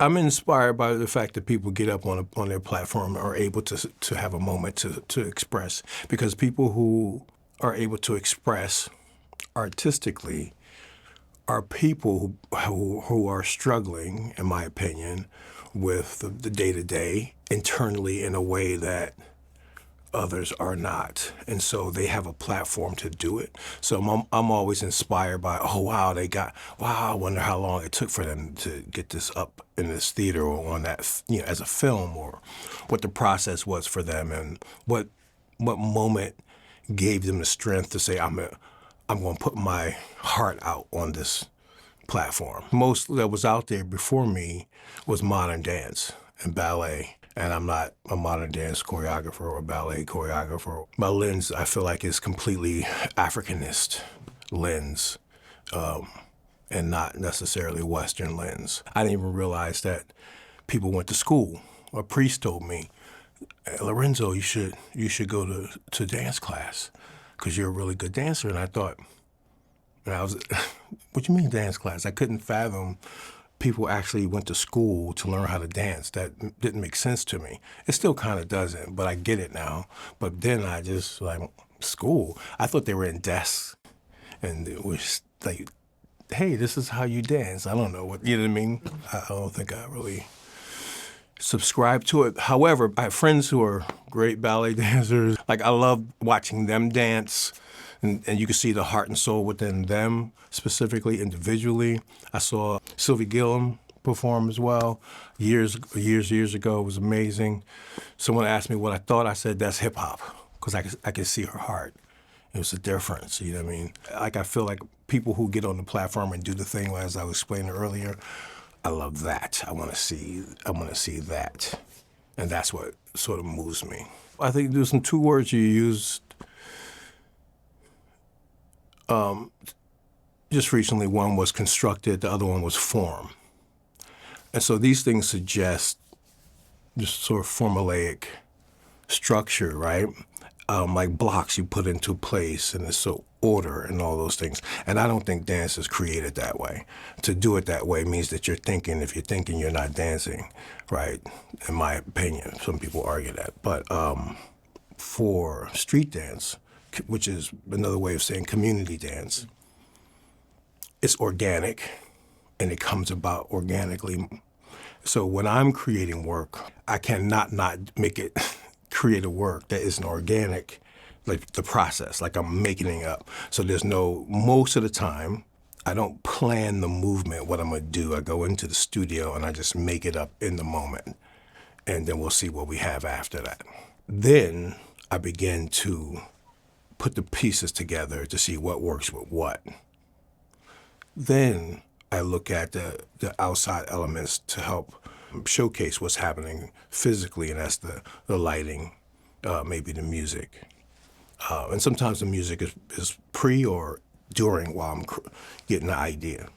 I'm inspired by the fact that people get up on their platform are able to have a moment to express, because people who are able to express artistically are people who are struggling, in my opinion, with the day-to-day internally in a way that others are not. And so they have a platform to do it. So I'm always inspired by, oh, wow, I wonder how long it took for them to get this up in this theater or on that, as a film, or what the process was for them, and what moment gave them the strength to say, I'm going to put my heart out on this platform. Most that was out there before me was modern dance and ballet. And I'm not a modern dance choreographer or ballet choreographer. My lens, I feel like, is completely Africanist lens, and not necessarily Western lens. I didn't even realize that people went to school. A priest told me, Lorenzo, you should go to dance class because you're a really good dancer. And I thought, and I was, what do you mean dance class? I couldn't fathom people actually went to school to learn how to dance. That didn't make sense to me. It still kind of doesn't, but I get it now. But then I just, school? I thought they were in desks, and it was like, hey, this is how you dance. I don't know what, you know what I mean? I don't think I really subscribe to it. However, I have friends who are great ballet dancers. I love watching them dance. And you can see the heart and soul within them, specifically, individually. I saw Sylvie Gillum perform as well years ago. It was amazing. Someone asked me what I thought. I said, that's hip hop, because I could see her heart. It was a difference, you know what I mean? I feel like people who get on the platform and do the thing, as I was explaining earlier, I love that. I want to see that. And that's what sort of moves me. I think there's some two words you used just recently. One was constructed, the other one was form. And so these things suggest just sort of formulaic structure, right? Like blocks you put into place, and it's so order and all those things. And I don't think dance is created that way. To do it that way means that you're thinking. If you're thinking, you're not dancing, right? In my opinion. Some people argue that. But for street dance, which is another way of saying community dance, it's organic, and it comes about organically. So when I'm creating work, I cannot not make it create a work that isn't organic, like the process, like I'm making it up. So most of the time, I don't plan the movement, what I'm gonna do. I go into the studio and I just make it up in the moment, and then we'll see what we have after that. Then I begin to put the pieces together to see what works with what. Then I look at the outside elements to help showcase what's happening physically, and that's the lighting, maybe the music. And sometimes the music is pre or during while I'm getting the idea.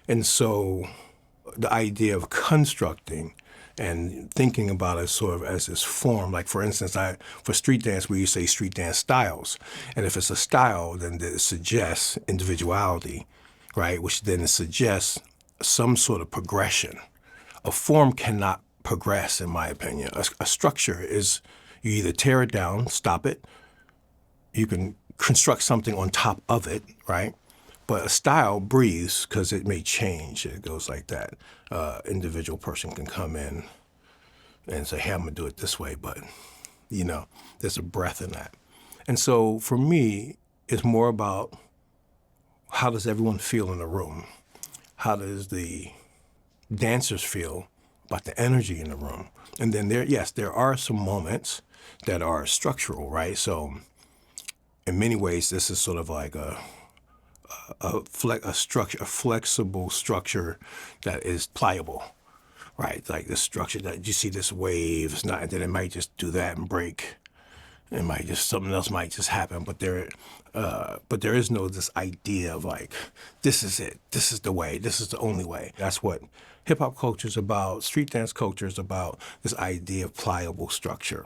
And so the idea of constructing and thinking about it sort of as this form. Like, for instance, for street dance, we say street dance styles. And if it's a style, then it suggests individuality, right? Which then suggests some sort of progression. A form cannot progress, in my opinion. A structure is, you either tear it down, stop it, you can construct something on top of it, right? But a style breathes because it may change. It goes like that. Individual person can come in and say, hey, I'm gonna do it this way, but there's a breath in that. And so for me, it's more about how does everyone feel in the room? How does the dancers feel about the energy in the room? And then there are some moments that are structural, right? So in many ways, this is sort of like a flexible structure that is pliable, right? Like the structure that you see this wave, it's not, and then it might just do that and break. It might just, something else might just happen, but there is no this idea of like, this is it, this is the way, this is the only way. That's what hip hop culture is about, street dance culture is about, this idea of pliable structure.